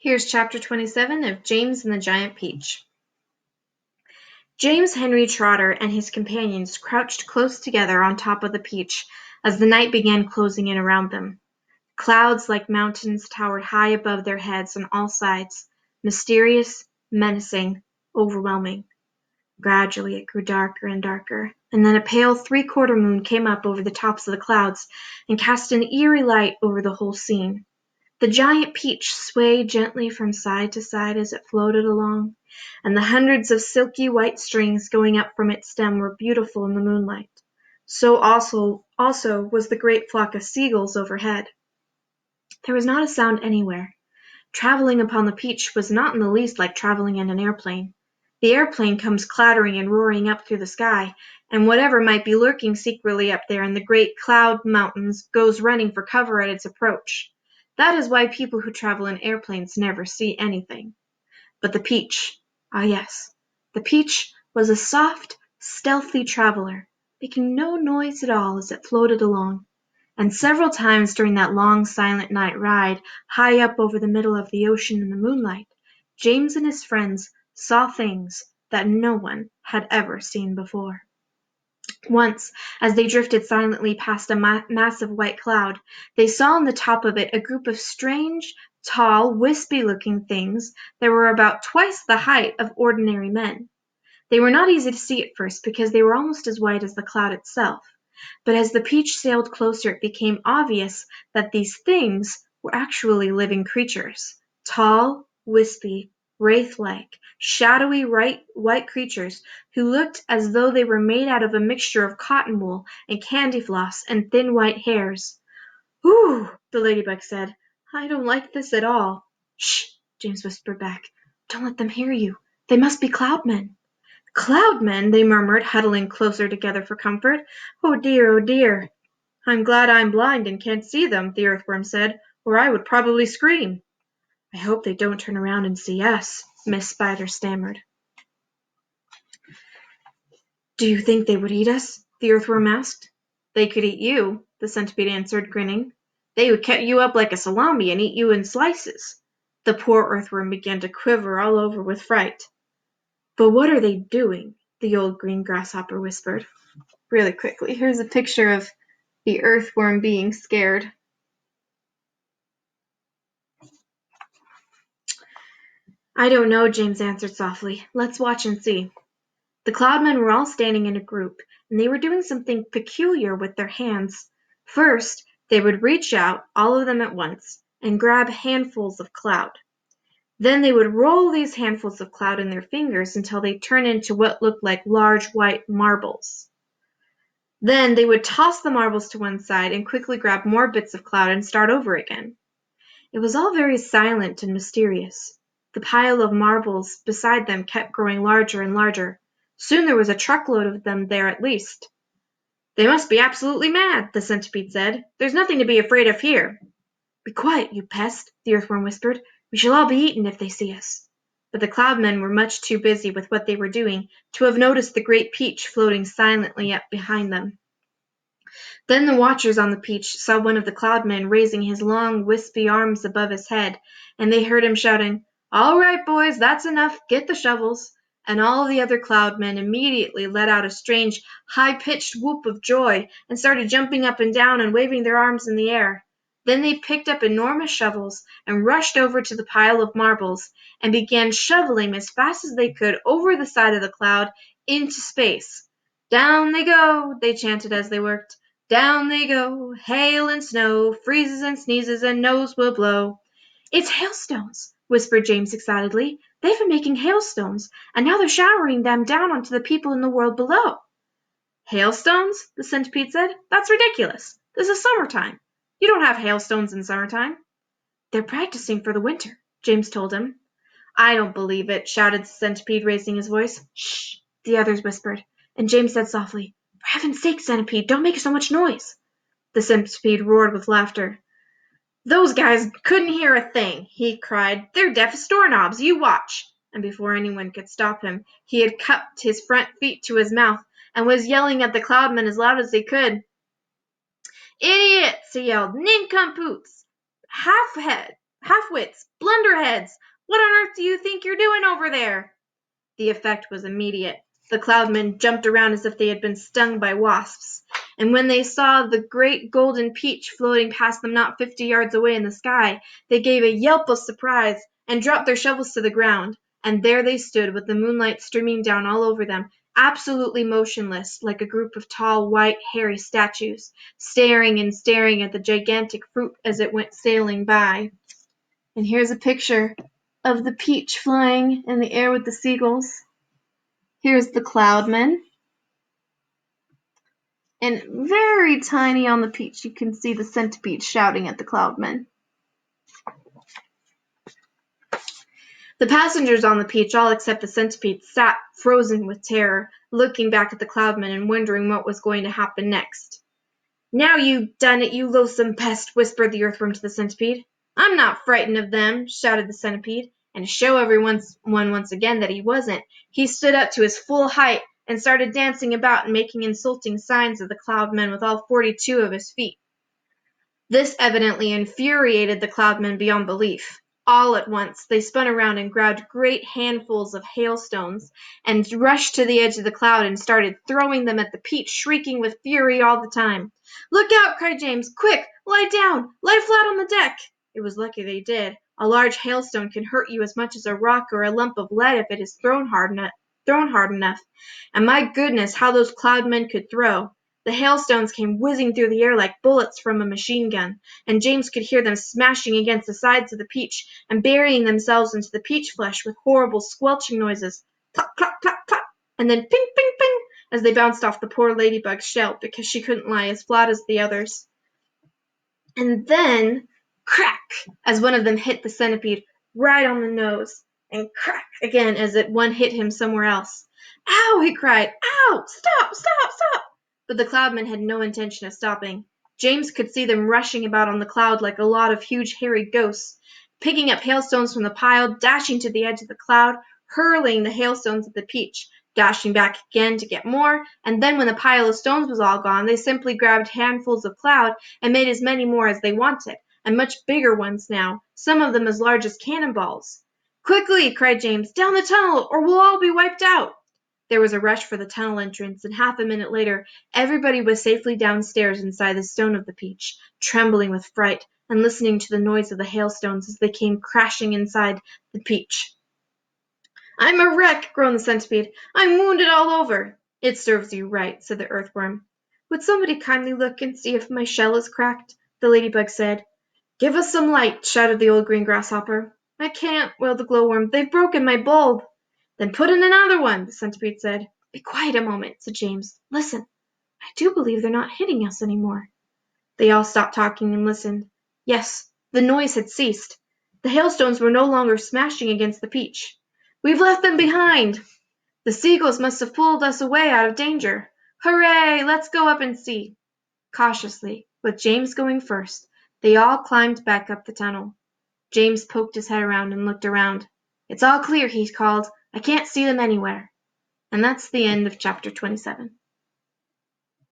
Here's Chapter 27 of James and the Giant Peach. James Henry Trotter and his companions crouched close together on top of the peach as the night began closing in around them. Clouds like mountains towered high above their heads on all sides, mysterious, menacing, overwhelming. Gradually it grew darker and darker, and then a pale three-quarter moon came up over the tops of the clouds and cast an eerie light over the whole scene. The giant peach swayed gently from side to side as it floated along, and the hundreds of silky white strings going up from its stem were beautiful in the moonlight. So also was the great flock of seagulls overhead. There was not a sound anywhere. Traveling upon the peach was not in the least like traveling in an airplane. The airplane comes clattering and roaring up through the sky, and whatever might be lurking secretly up there in the great cloud mountains goes running for cover at its approach. That is why people who travel in airplanes never see anything. But the peach, ah yes, the peach was a soft, stealthy traveler, making no noise at all as it floated along. And several times during that long silent night ride, high up over the middle of the ocean in the moonlight, James and his friends saw things that no one had ever seen before. Once, as they drifted silently past a massive white cloud, they saw on the top of it a group of strange, tall, wispy-looking things that were about twice the height of ordinary men. They were not easy to see at first because they were almost as white as the cloud itself, but as the peach sailed closer it became obvious that these things were actually living creatures, tall, wispy, wraith-like, shadowy white creatures who looked as though they were made out of a mixture of cotton wool and candy floss and thin white hairs. "Ooh," the ladybug said. "I don't like this at all." "Shh," James whispered back. "Don't let them hear you. They must be cloudmen." "Cloudmen," they murmured, huddling closer together for comfort. "Oh dear, oh dear." "I'm glad I'm blind and can't see them," the earthworm said, "or I would probably scream." "I hope they don't turn around and see us," Miss Spider stammered. "Do you think they would eat us?" the earthworm asked. "They could eat you," the centipede answered, grinning. "They would cut you up like a salami and eat you in slices." The poor earthworm began to quiver all over with fright. "But what are they doing?" the old green grasshopper whispered. Really quickly, here's a picture of the earthworm being scared. "I don't know," James answered softly. "Let's watch and see." The cloudmen were all standing in a group, and they were doing something peculiar with their hands. First, they would reach out, all of them at once, and grab handfuls of cloud. Then they would roll these handfuls of cloud in their fingers until they turned into what looked like large white marbles. Then they would toss the marbles to one side and quickly grab more bits of cloud and start over again. It was all very silent and mysterious. The pile of marbles beside them kept growing larger and larger. Soon there was a truckload of them there at least. "They must be absolutely mad," the centipede said. "There's nothing to be afraid of here." "Be quiet, you pest," the earthworm whispered. "We shall all be eaten if they see us." But the cloudmen were much too busy with what they were doing to have noticed the great peach floating silently up behind them. Then the watchers on the peach saw one of the cloudmen raising his long, wispy arms above his head, and they heard him shouting, "All right, boys, that's enough. Get the shovels." And all the other cloudmen immediately let out a strange, high-pitched whoop of joy and started jumping up and down and waving their arms in the air. Then they picked up enormous shovels and rushed over to the pile of marbles and began shoveling as fast as they could over the side of the cloud into space. "Down they go," they chanted as they worked. "Down they go, hail and snow, freezes and sneezes and nose will blow." "It's hailstones," whispered James excitedly. "They've been making hailstones, and now they're showering them down onto the people in the world below." "Hailstones?" the centipede said. "That's ridiculous. This is summertime. You don't have hailstones in summertime." "They're practicing for the winter," James told him. "I don't believe it," shouted the centipede, raising his voice. "Shh," the others whispered, and James said softly, "For heaven's sake, centipede, don't make so much noise." The centipede roared with laughter. "Those guys couldn't hear a thing," he cried. "They're deaf as doorknobs. You watch." And before anyone could stop him, he had cupped his front feet to his mouth and was yelling at the cloudmen as loud as he could. "Idiots!" he yelled. "Nincompoops! half-wits, blunderheads! What on earth do you think you're doing over there?" The effect was immediate. The Cloudmen jumped around as if they had been stung by wasps, and when they saw the great golden peach floating past them not 50 yards away in the sky, they gave a yelp of surprise and dropped their shovels to the ground. And there they stood with the moonlight streaming down all over them, absolutely motionless, like a group of tall, white, hairy statues, staring and staring at the gigantic fruit as it went sailing by. And here's a picture of the peach flying in the air with the seagulls. Here's the Cloudmen. And very tiny on the peach, you can see the centipede shouting at the Cloudmen. The passengers on the peach, all except the centipede, sat frozen with terror, looking back at the Cloudmen and wondering what was going to happen next. "Now you've done it, you loathsome pest," whispered the earthworm to the centipede. "I'm not frightened of them," shouted the centipede, and to show everyone once again that he wasn't, he stood up to his full height and started dancing about and making insulting signs at the Cloudmen with all 42 of his feet. This evidently infuriated the Cloudmen beyond belief. All at once they spun around and grabbed great handfuls of hailstones and rushed to the edge of the cloud and started throwing them at the peach, shrieking with fury all the time. "Look out!" cried James. "Quick! Lie down! Lie flat on the deck!" It was lucky they did. A large hailstone can hurt you as much as a rock or a lump of lead if it is thrown hard enough. And my goodness, how those Cloudmen could throw! The hailstones came whizzing through the air like bullets from a machine gun, and James could hear them smashing against the sides of the peach and burying themselves into the peach flesh with horrible squelching noises. Clap, clap, clap, clap, and then ping, ping, ping, as they bounced off the poor ladybug's shell because she couldn't lie as flat as the others. And then crack, as one of them hit the centipede right on the nose, and crack again as one hit him somewhere else. "Ow!" he cried. "Ow! Stop! Stop! Stop!" But the Cloudmen had no intention of stopping. James could see them rushing about on the cloud like a lot of huge hairy ghosts, picking up hailstones from the pile, dashing to the edge of the cloud, hurling the hailstones at the peach, dashing back again to get more, and then when the pile of stones was all gone, they simply grabbed handfuls of cloud and made as many more as they wanted, and much bigger ones now, some of them as large as cannonballs. "Quickly!" cried James. "Down the tunnel, or we'll all be wiped out!" There was a rush for the tunnel entrance, and half a minute later everybody was safely downstairs inside the stone of the peach, trembling with fright and listening to the noise of the hailstones as they came crashing inside the peach. "I'm a wreck!" groaned the centipede. "I'm wounded all over!" "It serves you right," said the earthworm. "Would somebody kindly look and see if my shell is cracked?" the ladybug said. "Give us some light!" shouted the old green grasshopper. "I can't," wailed the glowworm. "They've broken my bulb." "Then put in another one," the centipede said. "Be quiet a moment," said James. "Listen. I do believe they're not hitting us any more." They all stopped talking and listened. Yes, the noise had ceased. The hailstones were no longer smashing against the peach. "We've left them behind! The seagulls must have pulled us away out of danger. Hooray! Let's go up and see." Cautiously, with James going first, they all climbed back up the tunnel. James poked his head around and looked around. "It's all clear," he called. "I can't see them anywhere." And that's the end of chapter 27.